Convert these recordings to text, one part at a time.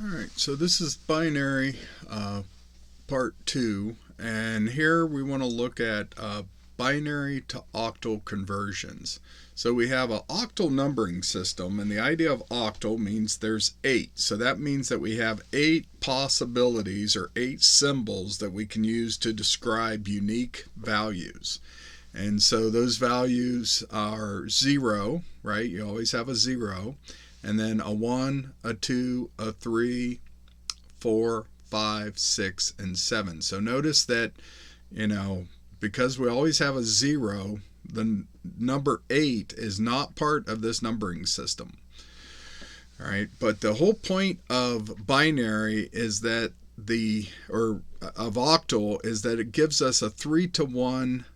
Alright, so this is binary part 2, and here we want to look at binary to octal conversions. So we have an octal numbering system, and the idea of octal means there's 8. So that means that we have 8 possibilities or 8 symbols that we can use to describe unique values. And so those values are 0, right? You always have a 0. And then a 1, a 2, a 3, 4, 5, 6, and 7. So notice that, because we always have a 0, the number 8 is not part of this numbering system. All right, but the whole point of binary is that of octal is that it gives us a 3-to-1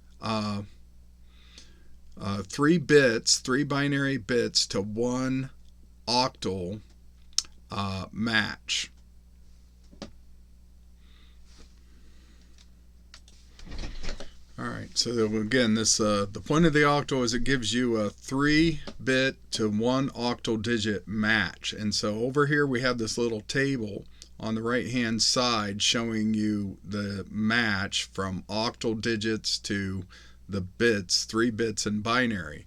3 binary bits to 1 octal match. Alright, so again, the point of the octal is it gives you a 3-bit to 1 octal digit match. And so over here we have this little table on the right hand side showing you the match from octal digits to the bits, 3 bits in binary.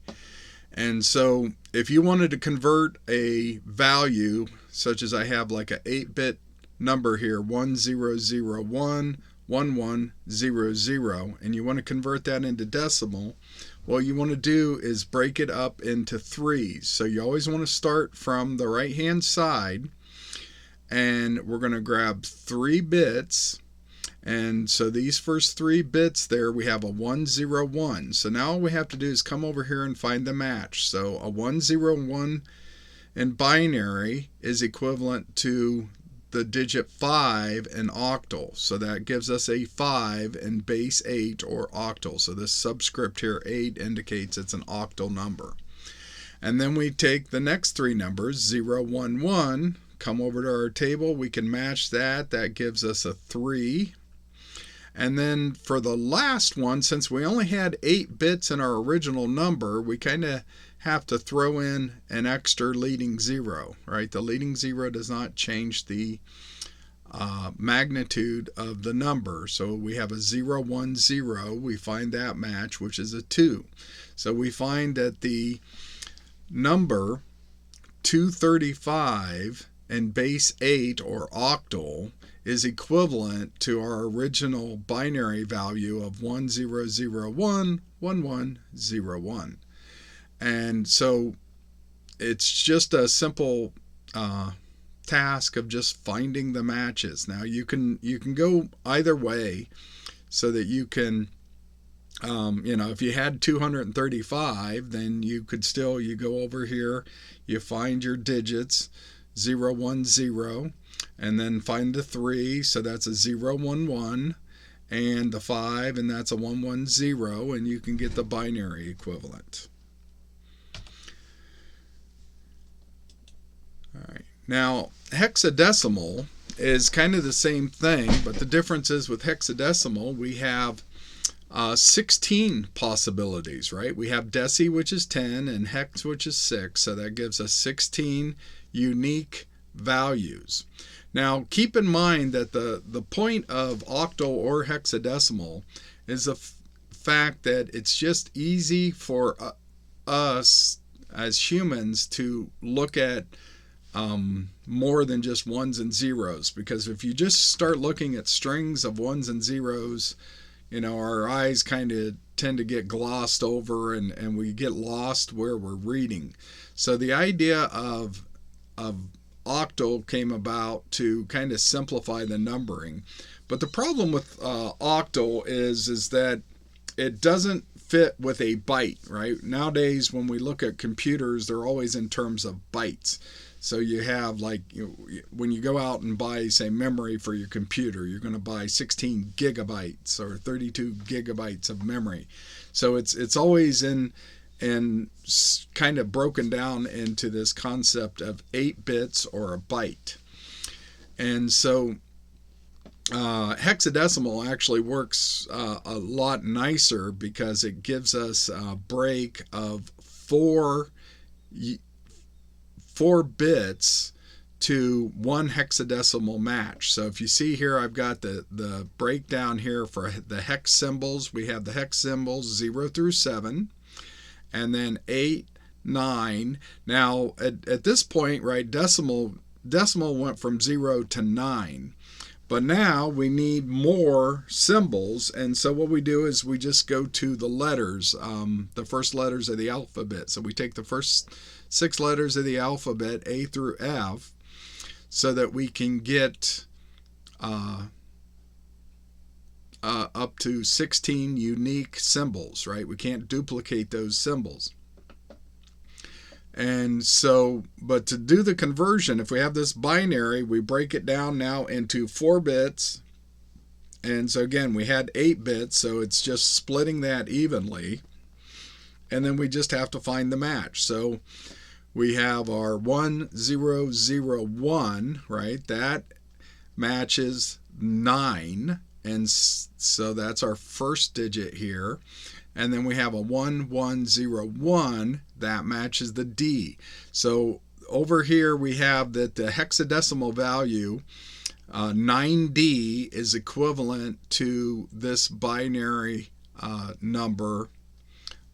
And so if you wanted to convert a value, such as I have like an 8-bit number here, 1001 1100, and you want to convert that into decimal, what you want to do is break it up into 3s. So you always want to start from the right hand side, and we're going to grab 3 bits. And so these first 3 bits there, we have a 101. So now all we have to do is come over here and find the match. So a 101 in binary is equivalent to the digit 5 in octal. So that gives us a 5 in base 8 or octal. So this subscript here, 8, indicates it's an octal number. And then we take the next 3 numbers, 0, 1, 1, come over to our table, we can match that. That gives us a 3. And then for the last one, since we only had 8 bits in our original number, we kind of have to throw in an extra leading 0, right? The leading 0 does not change the magnitude of the number. So we have a 0, 1, 0. We find that match, which is a 2. So we find that the number 235 in base 8 or octal is equivalent to our original binary value of 1001 1101. And so it's just a simple task of just finding the matches. Now you can go either way, so that you can if you had 235, then you go over here, you find your digits, 0, 1, 0, and then find the 3, so that's a 0, 1, 1, and the 5, and that's a 1, 1, 0, and you can get the binary equivalent. All right. Now, hexadecimal is kind of the same thing, but the difference is with hexadecimal, we have 16 possibilities, right? We have deci, which is 10, and hex, which is 6, so that gives us 16 unique values. Now, keep in mind that the point of octal or hexadecimal is the fact that it's just easy for us as humans to look at more than just 1s and 0s, because if you just start looking at strings of 1s and 0s, our eyes kind of tend to get glossed over, and we get lost where we're reading. So the idea of octal came about to kind of simplify the numbering. But the problem with octal is that it doesn't fit with a byte, right? Nowadays, when we look at computers, they're always in terms of bytes. So you have, like, when you go out and buy, say, memory for your computer, you're going to buy 16 gigabytes or 32 gigabytes of memory. So it's always in kind of broken down into this concept of 8 bits or a byte. And so hexadecimal actually works a lot nicer, because it gives us a break of 4 bits to one hexadecimal match. So if you see here, I've got the breakdown here for the hex symbols. We have the hex symbols 0 through 7, and then 8, 9. Now at this point, right, decimal went from 0 to 9. But now we need more symbols, and so what we do is we just go to the letters, the first letters of the alphabet. So we take the first 6 letters of the alphabet, A through F, so that we can get up to 16 unique symbols, right? We can't duplicate those symbols. And so, but to do the conversion, if we have this binary, we break it down now into 4 bits. And so again, we had 8 bits, so it's just splitting that evenly. And then we just have to find the match. So we have our 1001, right? That matches 9. And so that's our first digit here. And then we have a 1101 that matches the D. So over here we have that the hexadecimal value 9D is equivalent to this binary number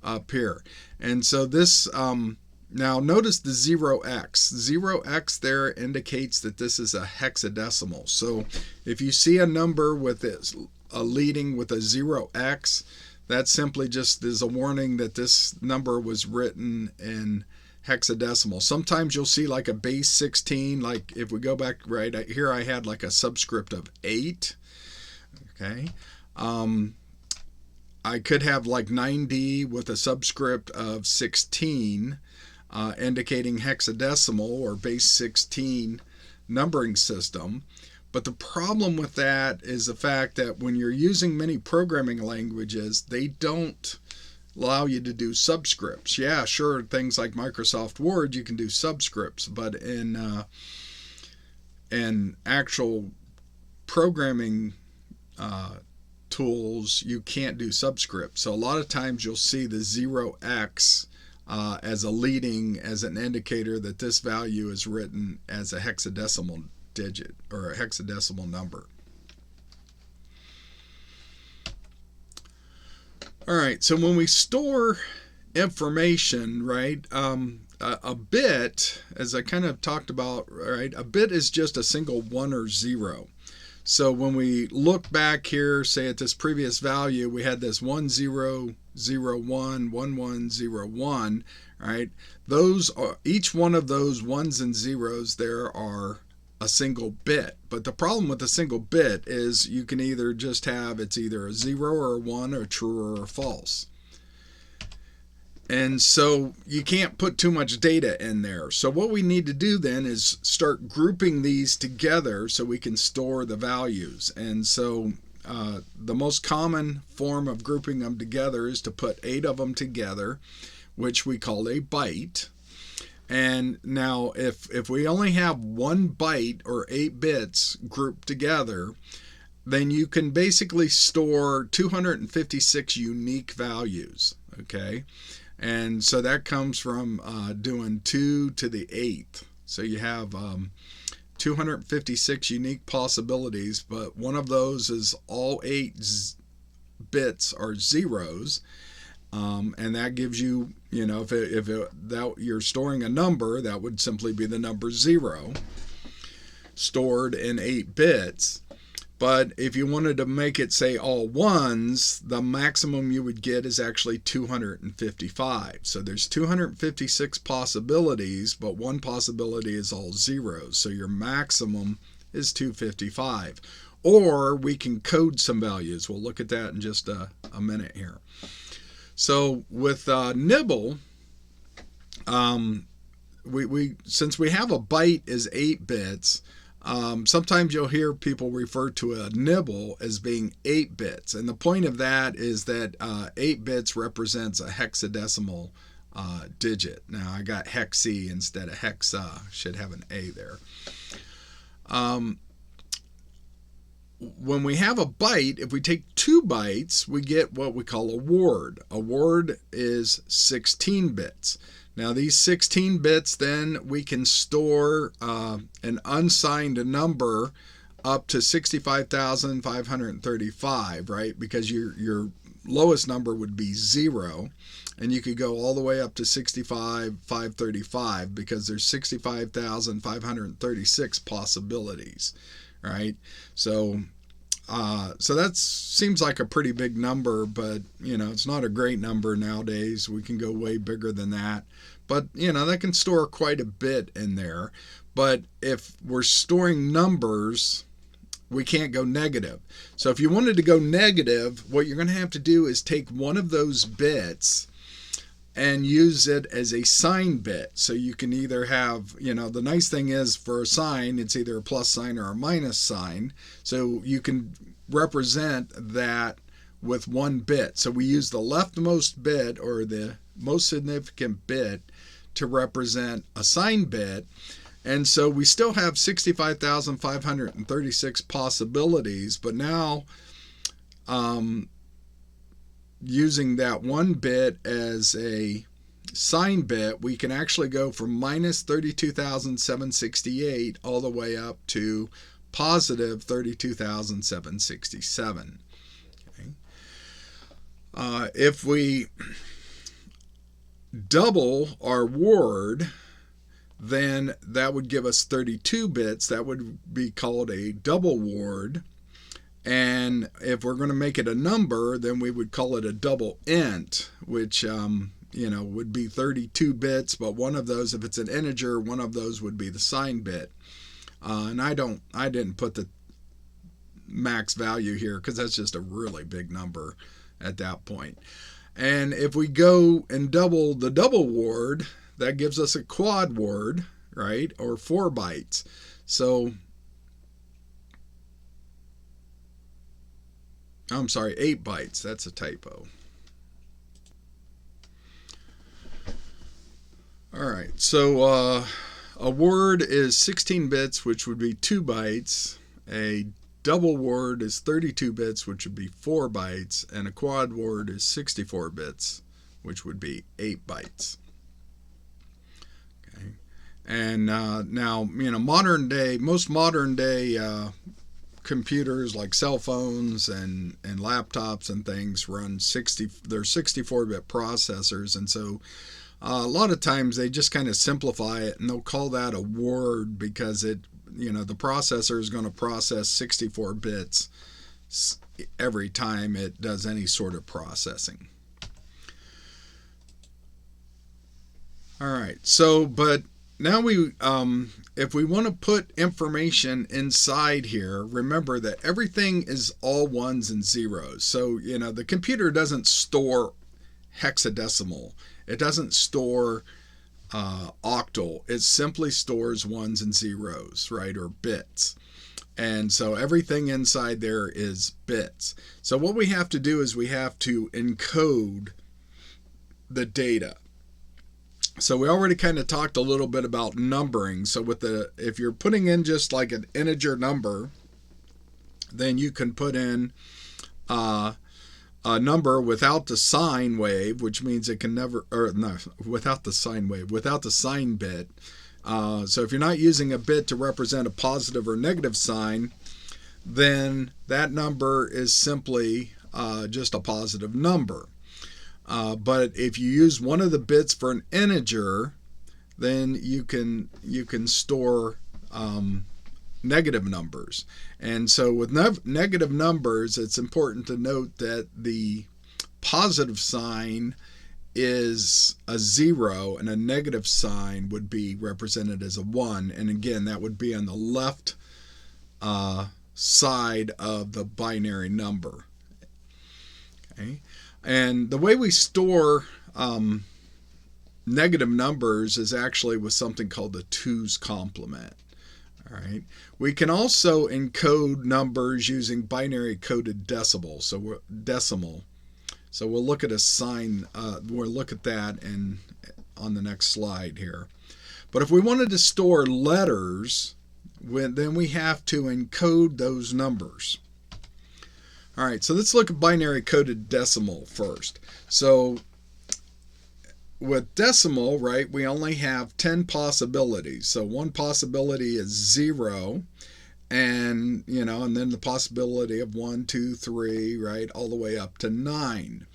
up here. And so this, now notice the 0x. 0x there indicates that this is a hexadecimal. So if you see a number with this, a leading with a 0x, that simply just is a warning that this number was written in hexadecimal. Sometimes you'll see like a base 16, like if we go back right here, I had like a subscript of 8. Okay. I could have like 9D with a subscript of 16, indicating hexadecimal or base 16 numbering system. But the problem with that is the fact that when you're using many programming languages, they don't allow you to do subscripts. Yeah, sure, things like Microsoft Word, you can do subscripts, but in actual programming tools, you can't do subscripts. So a lot of times you'll see the 0x as a leading, as an indicator that this value is written as a hexadecimal digit or a hexadecimal number. All right, so when we store information, right, a bit, as I kind of talked about, right, a bit is just a single 1 or 0. So when we look back here, say at this previous value, we had this 1001, 1101, right? Those are, each one of those ones and zeros there are a single bit. But the problem with a single bit is you can either just have, it's either a 0 or a 1 or true or false. And so you can't put too much data in there. So what we need to do then is start grouping these together so we can store the values. And so the most common form of grouping them together is to put 8 of them together, which we call a byte. And now if we only have 1 byte or 8 bits grouped together, then you can basically store 256 unique values, okay? And so that comes from doing 2 to the 8th. So you have 256 unique possibilities, but one of those is all 8 bits are zeros. And that gives you, you know, if that you're storing a number, that would simply be the number 0 stored in 8 bits. But if you wanted to make it say all ones, the maximum you would get is actually 255. So there's 256 possibilities, but one possibility is all zeros. So your maximum is 255. Or we can code some values. We'll look at that in just a minute here. So with nibble, since we have a byte is 8 bits, sometimes you'll hear people refer to a nibble as being 8 bits. And the point of that is that 8 bits represents a hexadecimal digit. Now I got hexi instead of hexa, should have an A there. When we have a byte, if we take 2 bytes, we get what we call a word. A word is 16 bits. Now these 16 bits, then we can store an unsigned number up to 65,535, right? Because your lowest number would be 0, and you could go all the way up to 65,535 because there's 65,536 possibilities, right? So that seems like a pretty big number, but it's not a great number nowadays. We can go way bigger than that, but that can store quite a bit in there. But if we're storing numbers, we can't go negative. So if you wanted to go negative, what you're going to have to do is take one of those bits and use it as a sign bit. So you can either have, the nice thing is for a sign, it's either a plus sign or a minus sign. So you can represent that with one bit. So we use the leftmost bit, or the most significant bit, to represent a sign bit. And so we still have 65,536 possibilities, but now using that one bit as a sign bit, we can actually go from minus 32,768 all the way up to positive 32,767. Okay. If we double our word, then that would give us 32 bits. That would be called a double ward. And if we're going to make it a number, then we would call it a double int, which would be 32 bits, but one of those, if it's an integer, one of those would be the sign bit. And I didn't put the max value here because that's just a really big number at that point. And if we go and double the double ward, that gives us a quad word, right? Or 4 bytes. So, I'm sorry, 8 bytes. That's a typo. All right. So, a word is 16 bits, which would be 2 bytes. A double word is 32 bits, which would be 4 bytes. And a quad word is 64 bits, which would be 8 bytes. And now, most modern day computers like cell phones and laptops and things run 64-bit processors, and so a lot of times they just kind of simplify it and they'll call that a word because the processor is going to process 64 bits every time it does any sort of processing. All right, so but now if we want to put information inside here, remember that everything is all ones and zeros. So, the computer doesn't store hexadecimal. It doesn't store octal. It simply stores ones and zeros, right, or bits. And so everything inside there is bits. So what we have to do is we have to encode the data. So we already kind of talked a little bit about numbering. So if you're putting in just like an integer number, then you can put in a number without the sine wave, which means it can never, or no, without the sine wave, without the sign bit. So if you're not using a bit to represent a positive or negative sign, then that number is simply just a positive number. But if you use one of the bits for an integer, then you can store negative numbers. And so with negative numbers, it's important to note that the positive sign is a 0 and a negative sign would be represented as a 1. And again, that would be on the left side of the binary number. Okay. And the way we store negative numbers is actually with something called the 2's complement. All right. We can also encode numbers using binary coded decimal. So we'll look at a sign. We'll look at that on the next slide here. But if we wanted to store letters, then we have to encode those numbers. All right, so let's look at binary coded decimal first. So with decimal, right, we only have 10 possibilities. So one possibility is 0, and and then the possibility of 1, 2, 3, right, all the way up to 9.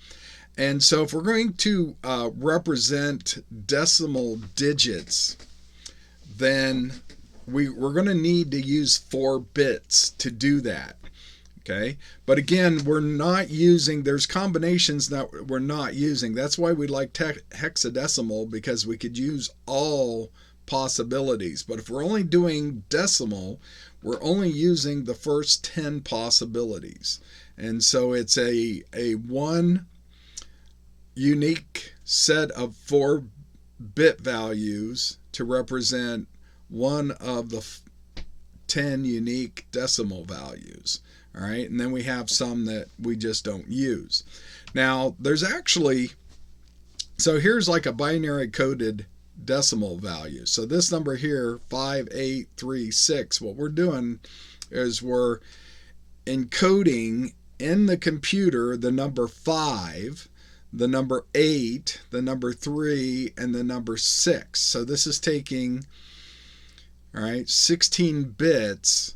And so if we're going to represent decimal digits, then we're going to need to use 4 bits to do that. Okay, but again, we're not using, there's combinations that we're not using. That's why we like hexadecimal, because we could use all possibilities. But if we're only doing decimal, we're only using the first 10 possibilities. And so it's a one unique set of 4-bit values to represent one of the 10 unique decimal values. All right, and then we have some that we just don't use. Now, there's actually, so here's like a binary coded decimal value. So this number here, 5836, what we're doing is we're encoding in the computer the number 5, the number 8, the number 3, and the number 6. So this is taking, all right, 16 bits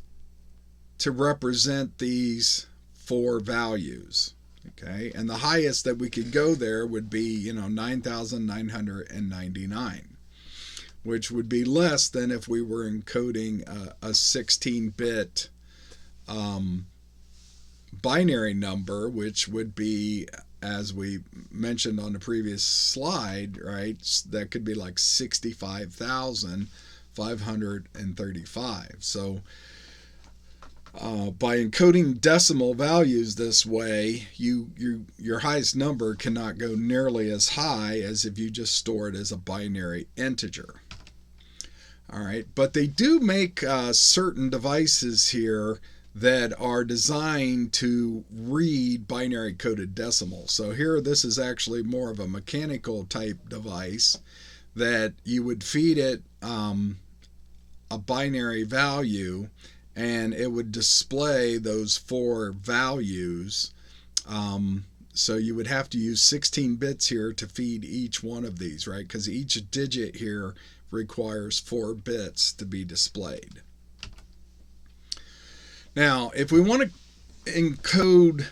to represent these 4 values. Okay, and the highest that we could go there would be 9,999, which would be less than if we were encoding a 16-bit binary number, which would be, as we mentioned on the previous slide, right, that could be like 65,535. So by encoding decimal values this way, your highest number cannot go nearly as high as if you just store it as a binary integer. All right, but they do make certain devices here that are designed to read binary coded decimal. So here, this is actually more of a mechanical type device that you would feed it a binary value, and it would display those 4 values. So you would have to use 16 bits here to feed each one of these, right? Because each digit here requires 4 bits to be displayed. Now, if we want to encode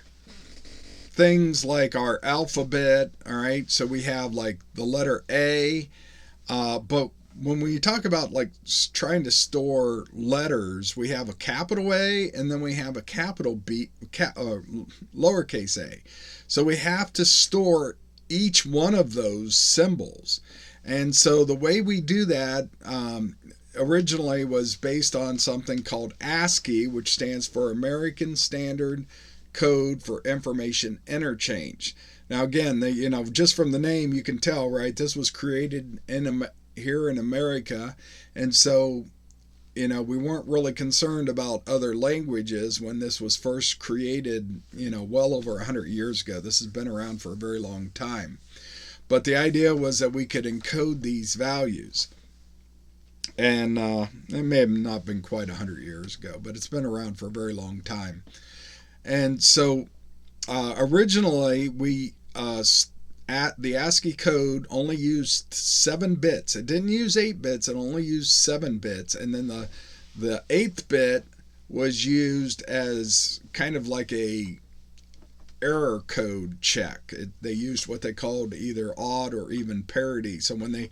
things like our alphabet, all right, so we have like the letter A, but when we talk about like trying to store letters, we have a capital A and then we have a capital B, lowercase a. So we have to store each one of those symbols. And so the way we do that originally was based on something called ASCII, which stands for American Standard Code for Information Interchange. Now again, just from the name you can tell, right, this was created here in America, and so we weren't really concerned about other languages when this was first created, well over 100 years ago. This has been around for a very long time, but the idea was that we could encode these values, and it may have not been quite 100 years ago, but it's been around for a very long time. And so originally we the ASCII code only used 7 bits. It didn't use 8 bits. It only used 7 bits. And then the 8th bit was used as kind of like a error code check. They used what they called either odd or even parity. So when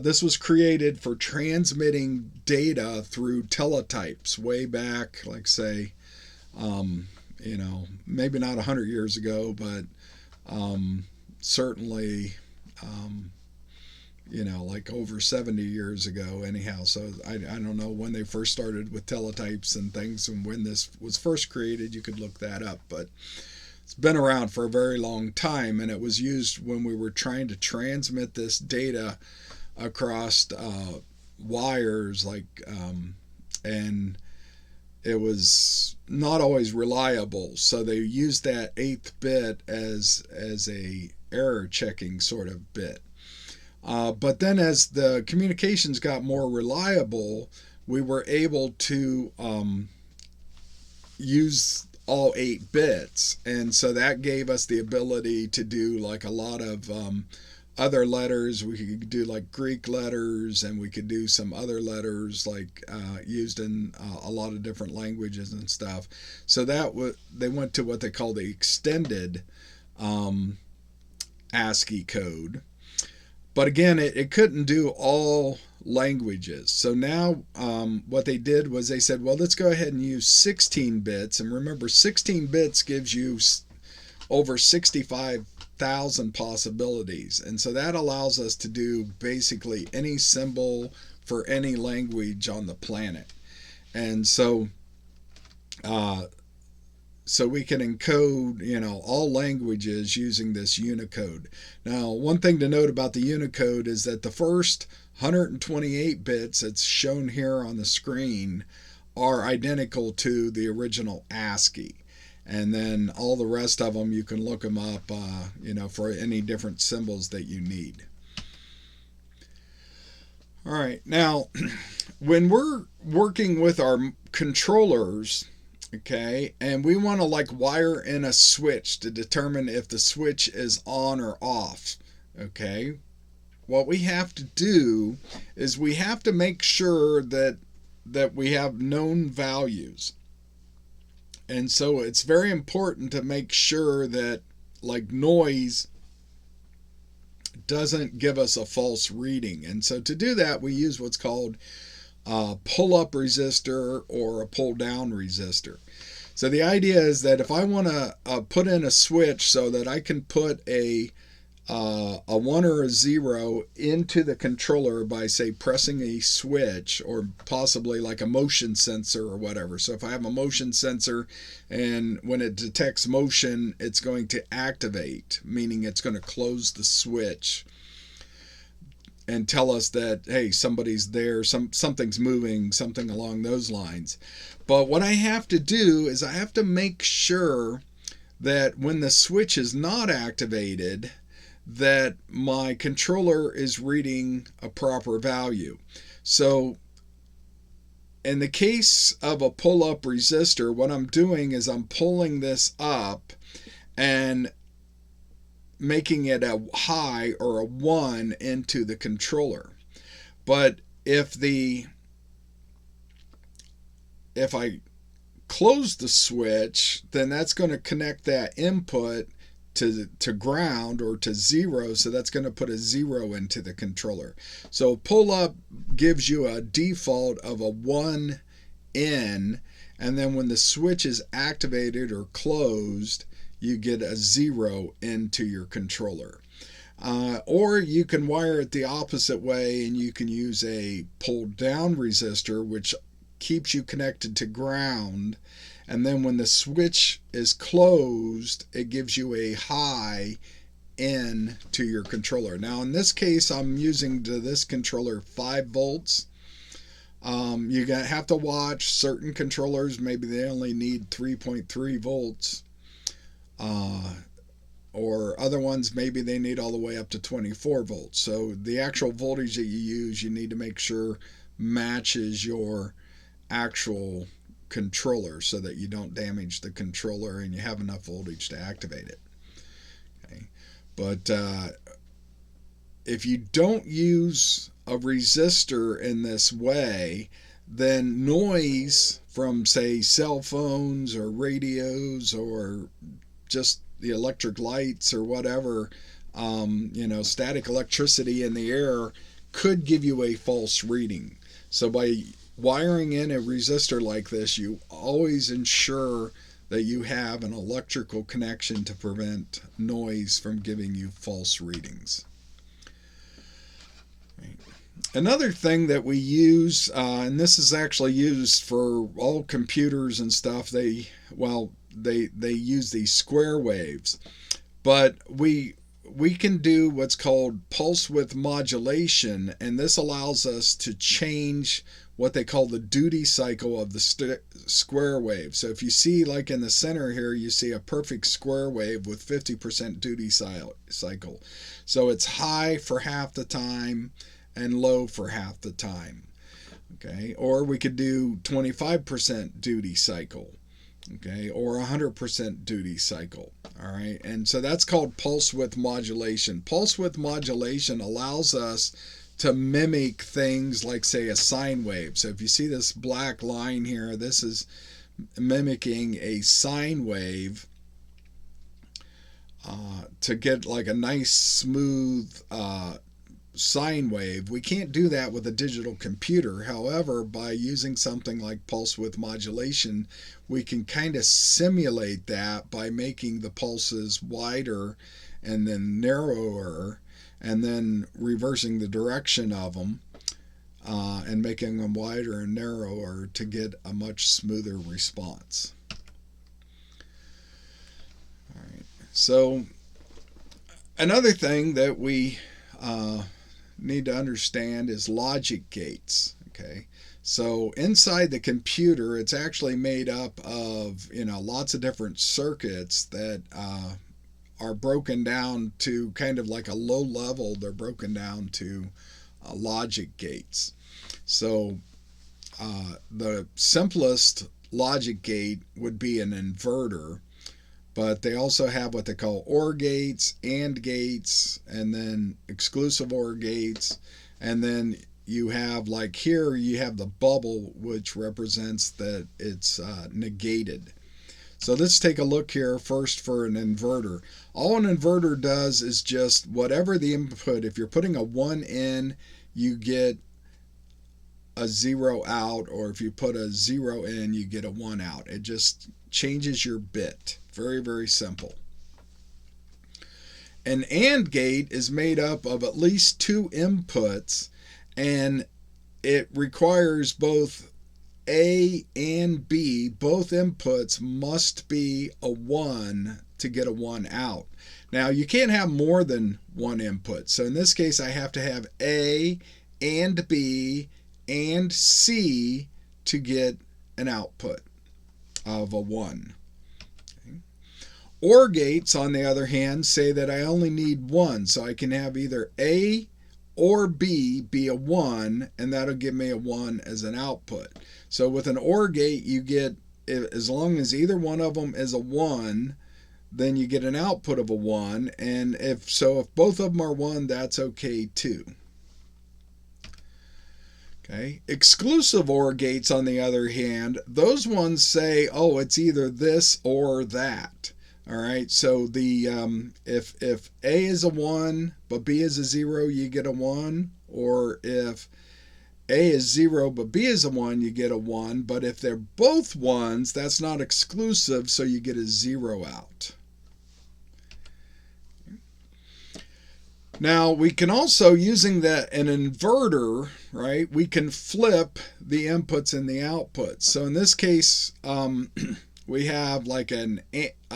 this was created for transmitting data through teletypes way back, like say, maybe not 100 years ago, but certainly, like over 70 years ago anyhow. So I don't know when they first started with teletypes and things and when this was first created. You could look that up, but it's been around for a very long time, and it was used when we were trying to transmit this data across wires, and it was not always reliable. So they used that 8th bit as a error checking sort of bit. But then as the communications got more reliable, we were able to use all 8 bits. And so that gave us the ability to do like a lot of other letters. We could do like Greek letters, and we could do some other letters like used in a lot of different languages and stuff. So they went to what they call the extended um, ASCII code. But again, it couldn't do all languages. So now what they did was they said, well, let's go ahead and use 16 bits. And remember, 16 bits gives you over 65,000 possibilities. And so that allows us to do basically any symbol for any language on the planet. And so so we can encode, all languages using this Unicode. Now, one thing to note about the Unicode is that the first 128 bits that's shown here on the screen are identical to the original ASCII. And then all the rest of them, you can look them up, for any different symbols that you need. All right, now, when we're working with our controllers, okay, and we want to like wire in a switch to determine if the switch is on or off, okay, what we have to do is we have to make sure that we have known values. And so it's very important to make sure that like noise doesn't give us a false reading. And so to do that, we use what's called a pull-up resistor or a pull-down resistor. So the idea is that if I want to put in a switch so that I can put a 1 or a 0 into the controller by, say, pressing a switch, or possibly like a motion sensor or whatever. So if I have a motion sensor and when it detects motion, it's going to activate, meaning it's going to close the switch and tell us that, hey, somebody's there, something's moving, something along those lines. But what I have to do is I have to make sure that when the switch is not activated, that my controller is reading a proper value. So in the case of a pull-up resistor, what I'm doing is I'm pulling this up and making it a high or a 1 into the controller. But if I close the switch, then that's going to connect that input to ground or to 0, so that's going to put a 0 into the controller. So pull up gives you a default of a 1 in, and then when the switch is activated or closed, you get a 0 into your controller. Or you can wire it the opposite way, and you can use a pull down resistor, which keeps you connected to ground, and then when the switch is closed, it gives you a high in to your controller. Now in this case, I'm using to this controller 5 volts. You're going to have to watch certain controllers, maybe they only need 3.3 volts. Or other ones, maybe they need all the way up to 24 volts. So the actual voltage that you use, you need to make sure matches your actual controller so that you don't damage the controller and you have enough voltage to activate it. Okay. But if you don't use a resistor in this way, then noise from, say, cell phones or radios or just the electric lights or whatever, static electricity in the air could give you a false reading. So by wiring in a resistor like this, you always ensure that you have an electrical connection to prevent noise from giving you false readings. Another thing that we use, and this is actually used for all computers and stuff, they use these square waves, but we can do what's called pulse width modulation, and this allows us to change what they call the duty cycle of the square wave. So if you see, like in the center here, you see a perfect square wave with 50% duty cycle. So it's high for half the time and low for half the time. Okay, or we could do 25% duty cycle. okay, or 100% duty cycle. All right, and so that's called pulse width modulation. Pulse width modulation allows us to mimic things like, say, a sine wave. So if you see this black line here, this is mimicking a sine wave to get like a nice smooth sine wave. We can't do that with a digital computer. However, by using something like pulse width modulation, we can kind of simulate that by making the pulses wider and then narrower, and then reversing the direction of them and making them wider and narrower to get a much smoother response. All right. So another thing that we need to understand is logic gates. Okay, so inside the computer, it's actually made up of lots of different circuits that are broken down to kind of like a low level. They're broken down to logic gates. So the simplest logic gate would be an inverter, but they also have what they call OR gates, AND gates, and then exclusive OR gates. And then you have, like here, you have the bubble, which represents that it's negated. So let's take a look here first for an inverter. All an inverter does is just whatever the input. If you're putting a 1 in, you get a 0 out, or if you put a 0 in, you get a 1 out. It just changes your bit. Very, very simple. An AND gate is made up of at least 2 inputs, and it requires both A and B. Both inputs must be a 1 to get a 1 out. Now, you can't have more than 1 input. So in this case, I have to have A and B and C to get an output of a 1. Okay. OR gates, on the other hand, say that I only need 1, so I can have either A or B be a 1, and that'll give me a 1 as an output. So with an OR gate, you get, as long as either one of them is a 1, then you get an output of a 1, and if both of them are 1, that's okay too. Okay. Exclusive OR gates, on the other hand, those ones say, oh, it's either this or that. All right. So the if A is a 1 but B is a 0, you get a 1. Or if A is 0 but B is a 1, you get a 1. But if they're both 1s, that's not exclusive, so you get a 0 out. Now, we can also, using an inverter, right, we can flip the inputs and the outputs. So in this case, we have like an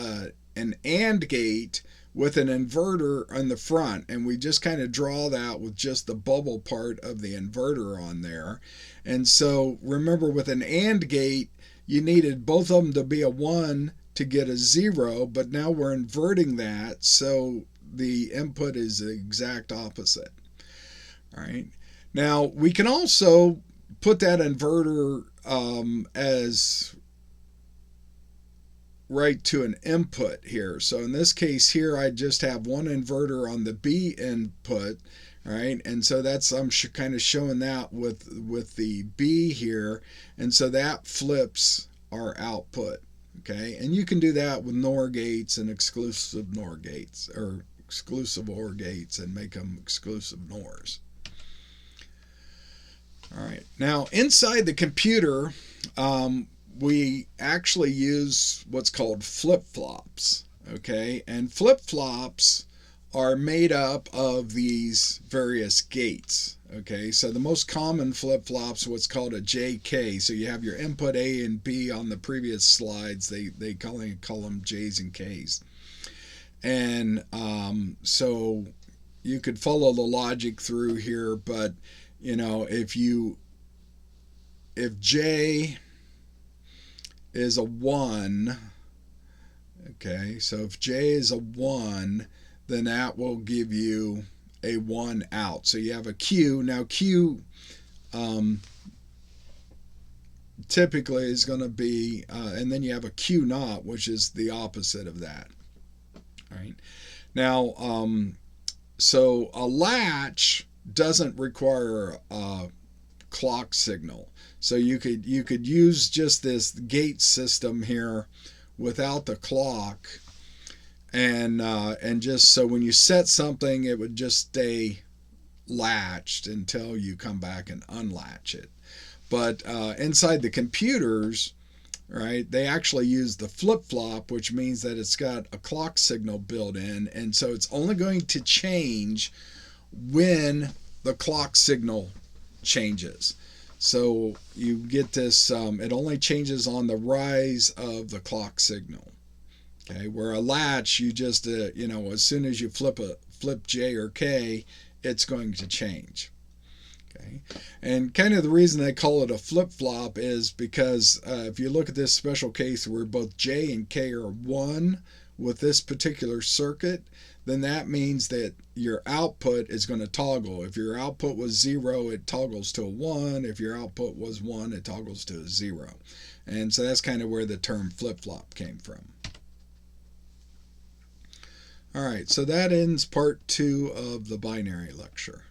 AND gate with an inverter on the front, and we just kind of draw that with just the bubble part of the inverter on there. And so remember, with an AND gate, you needed both of them to be a 1 to get a 0, but now we're inverting that, so the input is the exact opposite. All right. Now, we can also put that inverter as right to an input here. So in this case here, I just have one inverter on the B input, right? And so that's, I'm kind of showing that with the B here. And so that flips our output. Okay. And you can do that with NOR gates and exclusive NOR gates, or exclusive OR gates, and make them exclusive NORs. All right. Now, inside the computer, we actually use what's called flip-flops. Okay. And flip-flops are made up of these various gates. Okay, so the most common flip-flops, what's called a JK. So you have your input A and B on the previous slides. They call them J's and K's. And so you could follow the logic through here, but if J is a 1, okay, so if J is a 1, then that will give you a 1 out. So you have a Q. Now Q typically is going to be, and then you have a Q naught, which is the opposite of that. All right. Now, so a latch doesn't require a clock signal. So you could use just this gate system here without the clock, and just so when you set something, it would just stay latched until you come back and unlatch it. But inside the computers, right, they actually use the flip-flop, which means that it's got a clock signal built in, and so it's only going to change when the clock signal changes. So you get this, it only changes on the rise of the clock signal. Okay, where a latch, you just, as soon as you flip J or K, it's going to change. Okay, and kind of the reason they call it a flip-flop is because if you look at this special case where both J and K are 1 with this particular circuit, then that means that your output is going to toggle. If your output was 0, it toggles to a 1. If your output was 1, it toggles to a 0. And so that's kind of where the term flip-flop came from. All right, so that ends part 2 of the binary lecture.